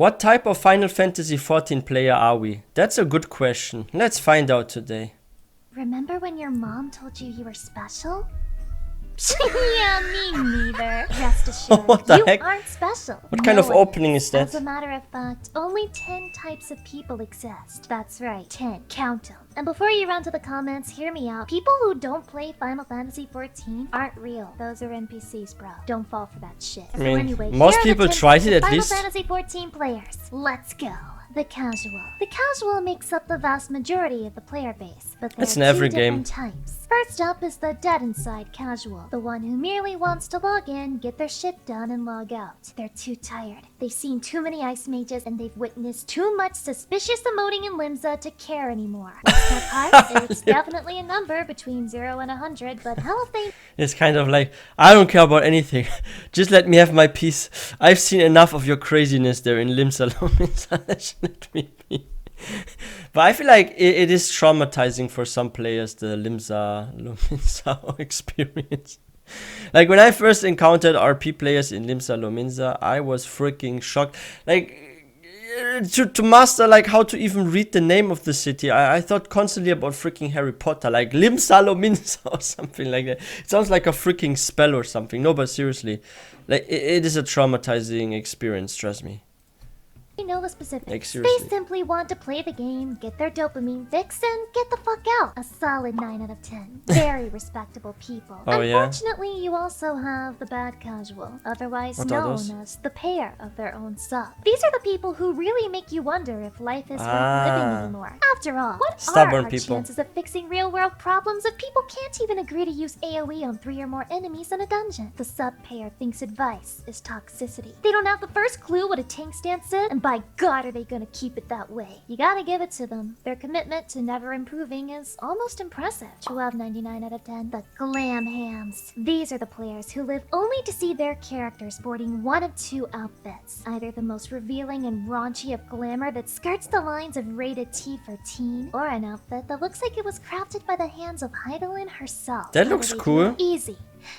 What type of Final Fantasy XIV player are we? That's a good question. Let's find out today. Remember when your mom told you were special? Yeah, me neither. Rest assured, What the you heck? aren't special. What kind of one opening is that? As a matter of fact, only 10 types of people exist. That's right, 10. Count them. And before you run to the comments, hear me out. People who don't play Final Fantasy XIV aren't real. Those are NPCs, bro. Don't fall for that shit. I mean, anyway, most here are the people 10 tried types it of at least. Final Fantasy XIV players. Let's go. The casual. The casual makes up the vast majority of the player base, but there That's in are every two game. different types. First up is the dead inside casual, the one who merely wants to log in, get their shit done, and log out. They're too tired. They've seen too many ice mages, and they've witnessed too much suspicious emoting in Limsa to care anymore. What's their part? It's definitely a number between 0 and 100, but hell if they... It's kind of like, I don't care about anything. Just let me have my peace. I've seen enough of your craziness there in Limsa. Just let me be. But I feel like it is traumatizing for some players, the Limsa experience. Like when I first encountered RP players in Limsa Lominsa, I was freaking shocked. Like to master like how to even read the name of the city, I thought constantly about freaking Harry Potter, like Limsa Lominsa or something like that. It sounds like a freaking spell or something. No, but seriously, like it is a traumatizing experience, trust me. know the specifics. Like, seriously. They simply want to play the game, get their dopamine fix, and get the fuck out. A solid 9 out of 10. Very respectable people. Oh, yeah? Unfortunately, you also have the bad casual, otherwise What are known those? as the payer of their own sub. These are the people who really make you wonder if life is worth living anymore. After all, what Stubborn are our people. chances of fixing real-world problems if people can't even agree to use AoE on 3 or more enemies in a dungeon? The sub payer thinks advice is toxicity. They don't have the first clue what a tank stance is, and by God are they gonna keep it that way. You gotta give it to them. Their commitment to never improving is almost impressive. 12.99 out of 10. The glam hams. These are the players who live only to see their characters sporting one of two outfits. Either the most revealing and raunchy of glamour that skirts the lines of rated T for teen, or an outfit that looks like it was crafted by the hands of Heidelin herself. That How do looks they do cool. it? Easy.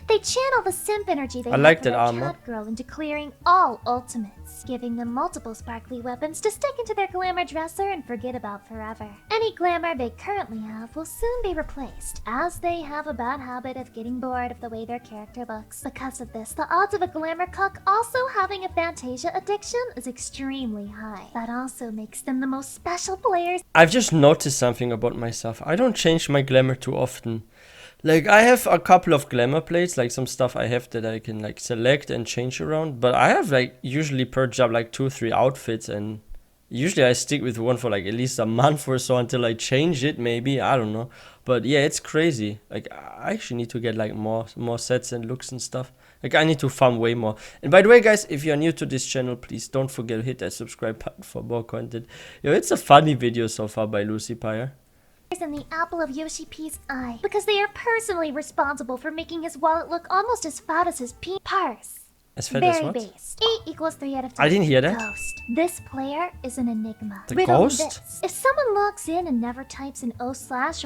They channel the simp energy they I have like for that their armor. cat girl into clearing all ultimates, giving them multiple sparkly weapons to stick into their glamour dresser and forget about forever. Any glamour they currently have will soon be replaced, as they have a bad habit of getting bored of the way their character looks. Because of this, the odds of a glamour cuck also having a Fantasia addiction is extremely high. That also makes them the most special players. I've just noticed something about myself. I don't change my glamour too often. Like, I have a couple of glamour plates, like some stuff I have that I can like select and change around. But I have like usually per job like 2-3 outfits, and usually I stick with one for like at least a month or so until I change it, maybe. I don't know. But yeah, it's crazy. Like, I actually need to get like more sets and looks and stuff. Like, I need to farm way more. And by the way, guys, if you're new to this channel, please don't forget to hit that subscribe button for more content. Yo, it's a funny video so far by Lucy Pyre. In the apple of Yoshi P's eye, because they are personally responsible for making his wallet look almost as fat as his purse. As fat as Very what? based. 8 equals 3 out of 10. I didn't hear that. Ghost. This player is an enigma. The Riddle me ghost? this. If someone logs in and never types an O/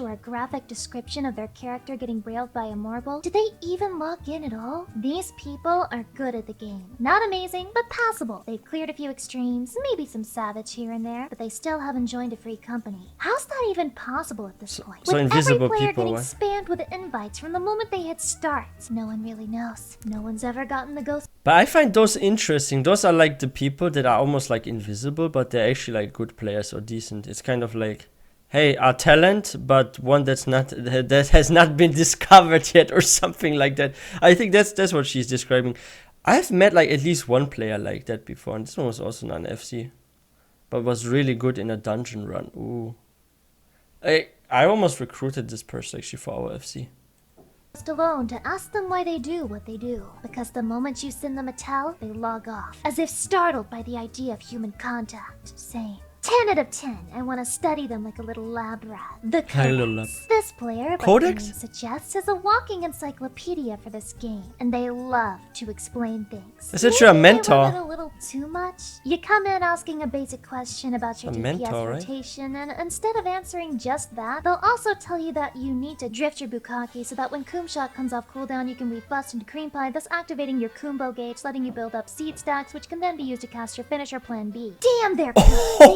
or a graphic description of their character getting railed by a mortal, do they even log in at all? These people are good at the game. Not amazing, but passable. They've cleared a few extremes, maybe some savage here and there, but they still haven't joined a free company. How's that even possible at this point? so With invisible every player people, getting what? spammed with invites from the moment they hit start, no one really knows. No one's ever gotten the ghost. But I find those interesting. Those are like the people that are almost like invisible, but they're actually like good players or decent. It's kind of like, hey, a talent, but one that has not been discovered yet, or something like that. I think that's what she's describing. I've met like at least one player like that before, and this one was also not an FC, but was really good in a dungeon run. Ooh, I almost recruited this person actually for our FC. Alone to ask them why they do what they do, because the moment you send them a tell, they log off, as if startled by the idea of human contact, saying, 10 out of 10. I want to study them like a little lab rat. The Like a little lab. Codex. This player, by Codex? the name suggests, is a walking encyclopedia for this game, and they love to explain things. Is it your Maybe they mentor? want it a little too much? You come in asking a basic question about your A DPS mentor, right? rotation, and instead of answering just that, they'll also tell you that you need to drift your Bukkake so that when Coom Shot comes off cooldown, you can weave Bust into Cream Pie, thus activating your Kumbo gauge, letting you build up seed stacks, which can then be used to cast your finish or plan B. Damn, they're good.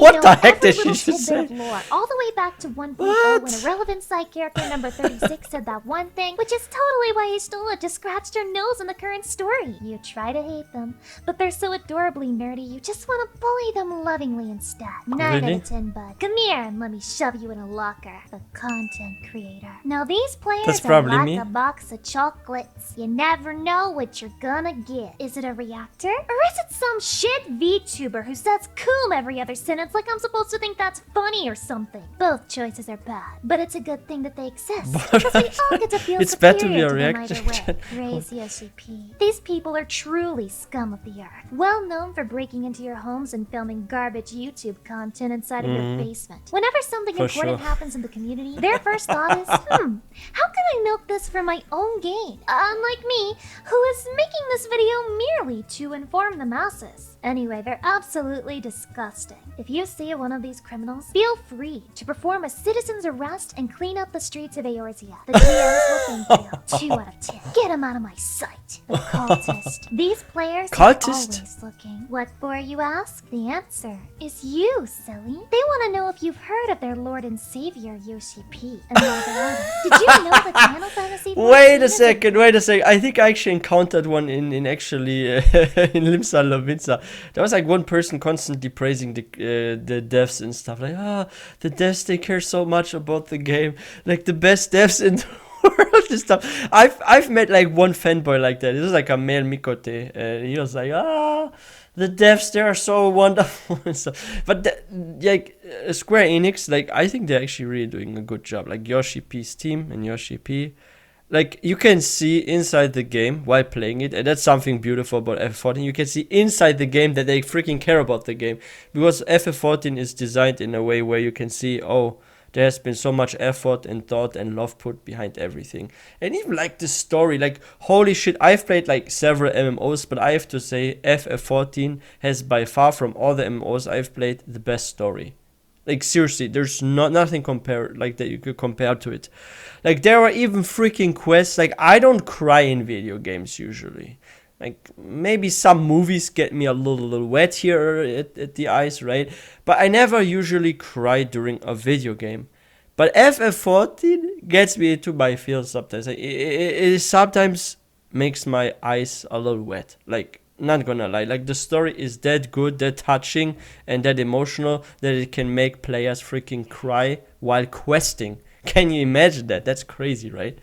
What They the know heck every did she little just tidbit say? of lore, all the way back to 1.0 What? when a relevant side character number 36 said that one thing, which is totally why Ishtola just scratched her nose in the current story. You try to hate them, but they're so adorably nerdy, you just want to bully them lovingly instead. 9 Really? out of 10, bud. Come here and let me shove you in a locker. The content creator. Now these players That's are probably like me. a box of chocolates. You never know what you're gonna get. Is it a reactor? Or is it some shit VTuber who says coom every other sentence like I'm supposed to think that's funny or something? Both choices are bad, but it's a good thing that they exist. Because we all get to feel It's bad to be a superior them reactor. either way. Crazy OCP. These people are truly scum of the earth. Well known for breaking into your homes and filming garbage YouTube content inside of your basement. Whenever something For important sure. happens in the community, their first thought is, how can I milk this for my own gain? Unlike me, who is making this video merely to inform the masses. Anyway, they're absolutely disgusting. If you see one of these criminals, feel free to perform a citizen's arrest and clean up the streets of Eorzea. The DMs will thank you. 2 out of 10. Get him out of my sight. The cultist. These players Cultist? are always looking. What for, you ask? The answer is you, silly. They want to know if you've heard of their Lord and Savior, Yoshi P. And while they're at it, did you know that Final Fantasy XIV Wait a is second, wait a second. I think I actually encountered one in actually in Limsa Lovinsa. There was like one person constantly praising the devs and stuff. Like, the devs, they care so much about the game. Like the best devs in the world and stuff. I've met like one fanboy like that. It was like a male Mikote. And he was like, the devs, they are so wonderful and stuff. But Square Enix, like I think they're actually really doing a good job. Like Yoshi P's team and Yoshi P. Like, you can see inside the game while playing it, and that's something beautiful about FF14. You can see inside the game that they freaking care about the game. Because FF14 is designed in a way where you can see, oh, there has been so much effort and thought and love put behind everything. And even like the story, like, holy shit, I've played like several MMOs, but I have to say FF14 has by far from all the MMOs I've played the best story. Like seriously, there's nothing compare like that you could compare to it. Like there are even freaking quests. Like I don't cry in video games usually. Like maybe some movies get me a little wet here at the eyes, right? But I never usually cry during a video game. But FF14 gets me into my feels sometimes. Like, it sometimes makes my eyes a little wet. Like, not gonna lie, like the story is that good, that touching, and that emotional that it can make players freaking cry while questing. Can you imagine that? That's crazy, right?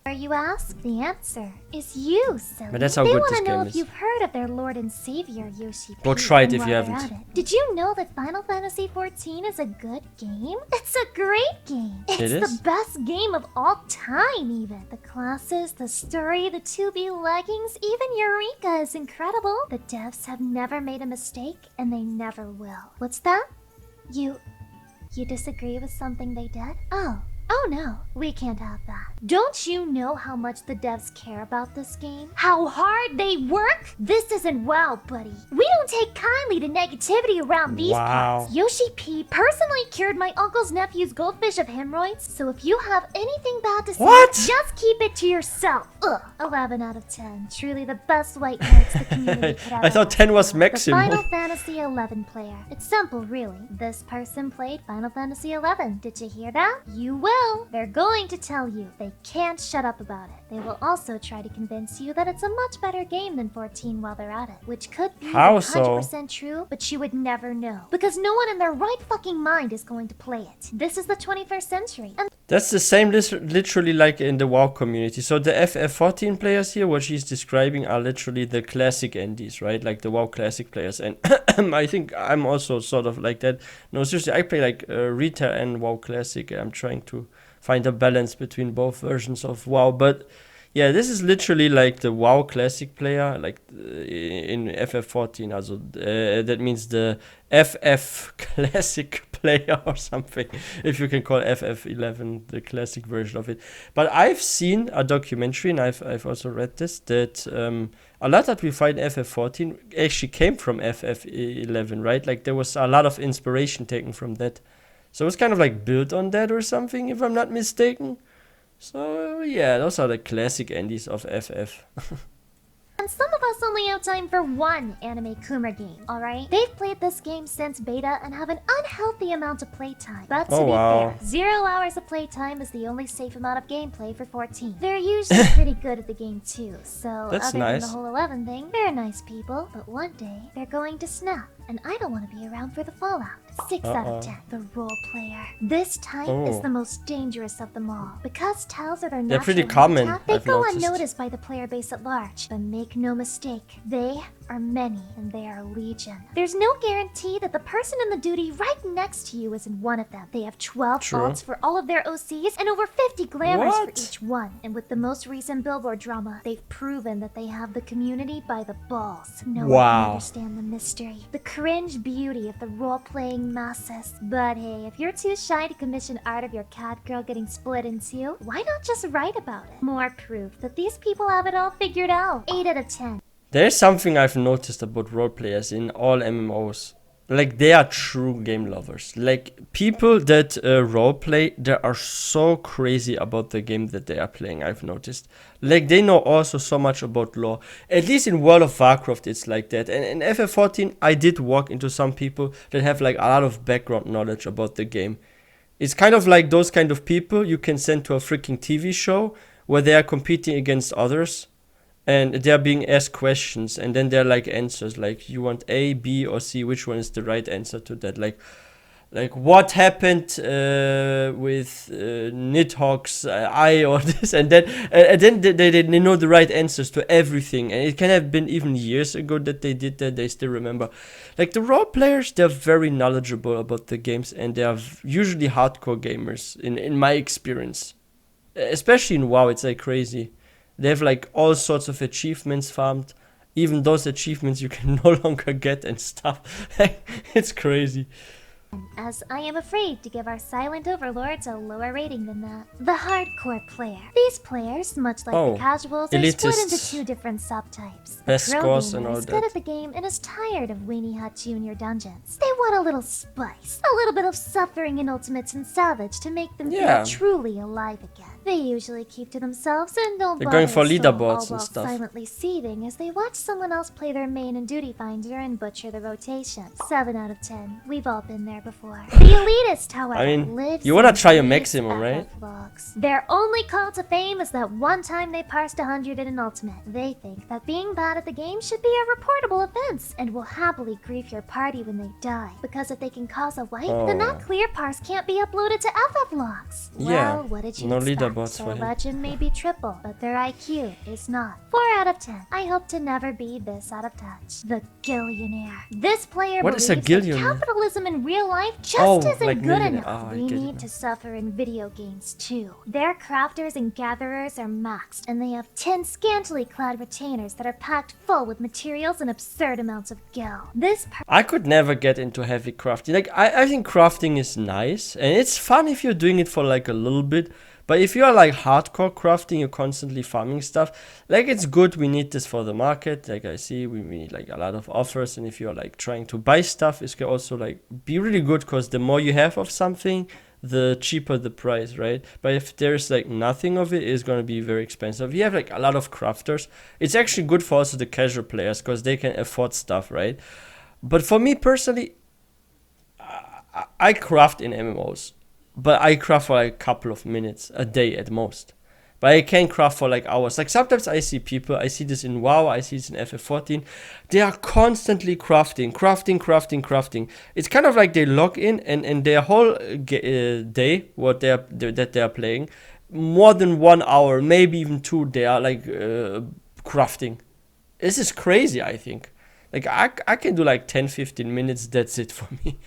Or you ask? The answer is you, silly. But that's how they good want this to know game if is. you've heard of their Lord and Savior, Yoshi P. Go try it and if you while they're haven't. at it, did you know that Final Fantasy XIV is a good game? It's a great game. It's It is? the best game of all time, even. The classes, the story, the 2B leggings, even Eureka is incredible. The devs have never made a mistake, and they never will. What's that? You disagree with something they did? Oh no, we can't have that. Don't you know how much the devs care about this game? How hard they work? This isn't WoW, buddy. We don't take kindly to negativity around these Wow. parts. Yoshi P personally cured my uncle's nephew's goldfish of hemorrhoids, so if you have anything bad to say, What? just keep it to yourself. 11 out of 10. Truly the best white knights the community could ever I thought 10 was ask for. maximum. The Final Fantasy XI player. It's simple, really. This person played Final Fantasy XI. Did you hear that? You will. They're going to tell you. They can't shut up about it. They will also try to convince you that it's a much better game than 14 while they're at it, which could be How 100% true, but you would never know. Because no one in their right fucking mind is going to play it. This is the 21st century. And That's the same literally like in the WoW community. So the FF14 players here, what she's describing are literally the classic NDs, right? Like the WoW classic players. And I think I'm also sort of like that. No, seriously, I play like Retail and WoW classic. I'm trying to find a balance between both versions of WoW. But Yeah, this is literally like the WoW Classic player, like in FF14. Also, that means the FF Classic player or something, if you can call FF11 the classic version of it. But I've seen a documentary, and I've also read this, that a lot that we find in FF14 actually came from FF11, right? Like there was a lot of inspiration taken from that. So it's kind of like built on that or something, if I'm not mistaken. So yeah, those are the classic endings of FF. And some of us only have time for one anime Coomer game, alright? They've played this game since beta and have an unhealthy amount of playtime. But to be fair, 0 hours of playtime is the only safe amount of gameplay for 14. They're usually pretty good at the game too, so That's other nice. than the whole 11 thing, they're nice people, but one day they're going to snap, and I don't want to be around for the fallout. 6 out of 10. The Roleplayer. This type is the most dangerous of them all. Because tells are their They're natural pretty common, habitat, they I've go noticed. unnoticed by the player base at large. But make no mistake, they are many and they are legion. There's no guarantee that the person in the duty right next to you isn't one of them. They have 12 True. alts for all of their OCs and over 50 glamours What? for each one. And with the most recent billboard drama, they've proven that they have the community by the balls. No one Wow. can understand the mystery, the cringe beauty of the role-playing masses. But hey, if you're too shy to commission art of your cat girl getting split in two, why not just write about it? More proof that these people have it all figured out. 8 out of 10. There's something I've noticed about role players in all MMOs. Like, they are true game lovers. Like, people that role play, they are so crazy about the game that they are playing, I've noticed. Like, they know also so much about lore. At least in World of Warcraft, it's like that. And in FF14, I did walk into some people that have, like, a lot of background knowledge about the game. It's kind of like those kind of people you can send to a freaking TV show where they are competing against others. And they're being asked questions, and then they're like answers, like you want A, B, or C. Which one is the right answer to that? Like what happened with Nidhogg's eye or this and that, and then they know the right answers to everything. And it can have been even years ago that they did that. They still remember. Like the role players, they're very knowledgeable about the games, and they are usually hardcore gamers in my experience. Especially in WoW, it's like crazy. They have like all sorts of achievements farmed, even those achievements you can no longer get and stuff. It's crazy. As I am afraid to give our silent overlords a lower rating than that. The hardcore player. These players, much like the casuals, are split into elitists. 2 different subtypes. Best The pro scores gamer and all is good that. at the game and is tired of Weenie Hut Junior dungeons. They want a little spice, a little bit of suffering in Ultimates and Salvage to make them Yeah. feel truly alive again. They usually keep to themselves and don't They're bother going for a soul, leaderboards all and while stuff. silently seething as they watch someone else play their main and duty finder and butcher the rotation. 7 out of 10. We've all been there before. The elitist, however, I mean, lives you wanna and try your breathes maximum, right? FF vlogs. Their only call to fame is that one time they parsed 100 in an ultimate. They think that being bad at the game should be a reportable offense and will happily grief your party when they die. Because if they can cause a wipe, then that clear parse can't be uploaded to FF logs. Yeah, Well, what did you no expect? leaderboards for Their him. legend may be triple, but their IQ is not. 4 out of 10. I hope to never be this out of touch. The Gillionaire. This player What is a believes that Gillionaire? capitalism in real life just isn't like good millionaire. enough. I We get it need now. to suffer in video games too. Their crafters and gatherers are maxed, and they have 10 scantily clad retainers that are packed full with materials and absurd amounts of gil. This I could never get into heavy crafting. Like, I think crafting is nice, and it's fun if you're doing it for like a little bit. But if you're like hardcore crafting, you're constantly farming stuff, like it's good, we need this for the market. Like I see, we need like a lot of offers, and if you're like trying to buy stuff, it's can also like be really good, because the more you have of something, the cheaper the price, right? But if there's like nothing of it, it's gonna be very expensive. If you have like a lot of crafters, it's actually good for also the casual players, because they can afford stuff, right? But for me personally, I craft in MMOs, but I craft for like a couple of minutes a day at most. But I can craft for like hours. Like sometimes I see people, I see this in WoW, I see this in FF14. They are constantly crafting. It's kind of like they log in, and their whole day, what that they are playing, more than 1 hour, maybe even 2, they are like crafting. This is crazy, I think. Like I can do like 10-15 minutes, that's it for me.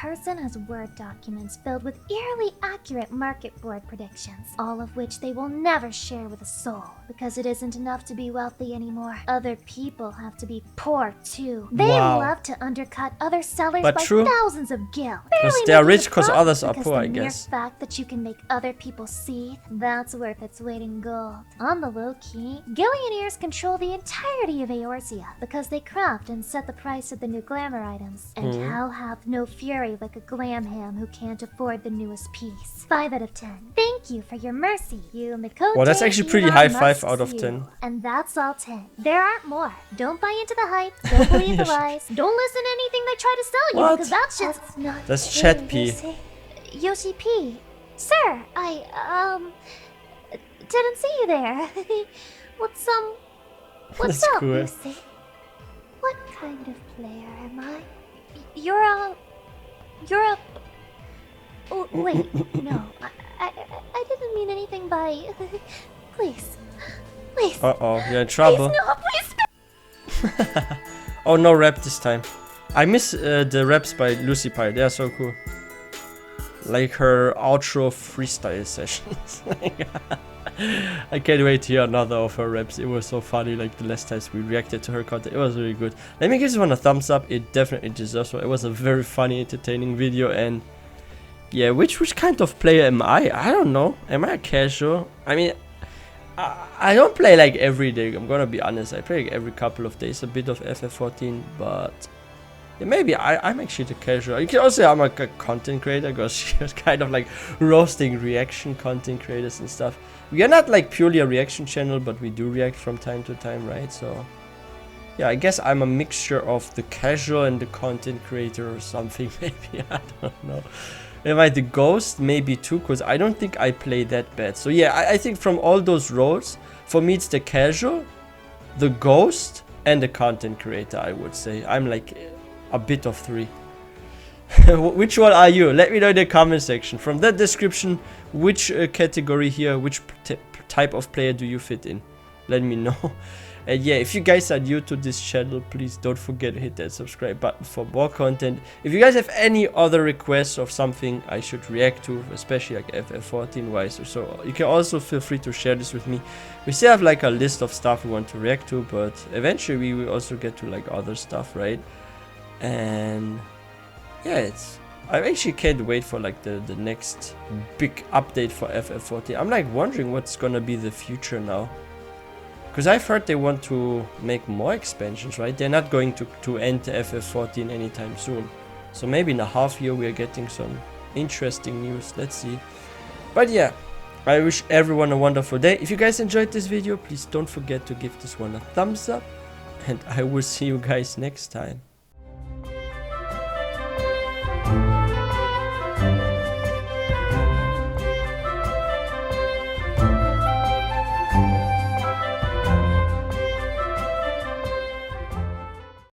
person has Word documents filled with eerily accurate market board predictions, all of which they will never share with a soul, because it isn't enough to be wealthy anymore. Other people have to be poor too. They Wow. love to undercut other sellers But by true. thousands of gil. Because Barely they are making rich a because profit others are because poor, the I mere guess. fact that you can make other people seethe, that's worth its weight in gold. On the low key, Gillionaires control the entirety of Eorzea because they craft and set the price of the new glamour items. And I'll have no fury like a glam ham who can't afford the newest piece. 5 out of 10. Thank you for your mercy, you Mikote. Well, that's actually pretty Elon high 5 Musk's out of you. 10. And that's all 10. There aren't more. Don't buy into the hype. Don't believe the lies. Don't listen to anything they try to sell you What? because that's just not That's true, Chat P. Lucy. Yoshi P. Sir, I didn't see you there. What's That's up, cool. Lucy? What kind of player am I? You're a... Oh, wait, no. I didn't mean anything by... Please. Uh-oh, you're in trouble. Please, no, please. Oh, no rap this time. I miss the raps by Lucy Pyre. They are so cool. Like her outro freestyle sessions. I can't wait to hear another of her raps. It was so funny, like the last times we reacted to her content. It was really good. Let me give this one a thumbs up. It definitely deserves one. It was a very funny, entertaining video. And yeah, which kind of player am I? I don't know. Am I a casual? I mean, I don't play like every day. I'm gonna be honest. I play like every couple of days a bit of FF14, but yeah, maybe I'm actually the casual. You can also say I'm a content creator because she was kind of like roasting reaction content creators and stuff. We are not like purely a reaction channel, but we do react from time to time, right? So yeah, I guess I'm a mixture of the casual and the content creator or something. Maybe, I don't know. Am I the ghost? Maybe too, because I don't think I play that bad. So yeah, I think from all those roles, for me it's the casual, the ghost, and the content creator, I would say. I'm like a bit of 3. Which one are you? Let me know in the comment section. From that description, which category here, which type of player do you fit in? Let me know. And yeah, if you guys are new to this channel, please don't forget to hit that subscribe button for more content. If you guys have any other requests of something I should react to, especially like FF14 wise or so, you can also feel free to share this with me. We still have like a list of stuff we want to react to, but eventually we will also get to like other stuff, right? And yeah, I actually can't wait for like the next big update for FF14. I'm like wondering what's gonna be the future now. Because I've heard they want to make more expansions, right? They're not going to end FF14 anytime soon. So maybe in a half year we are getting some interesting news. Let's see. But yeah, I wish everyone a wonderful day. If you guys enjoyed this video, please don't forget to give this one a thumbs up. And I will see you guys next time.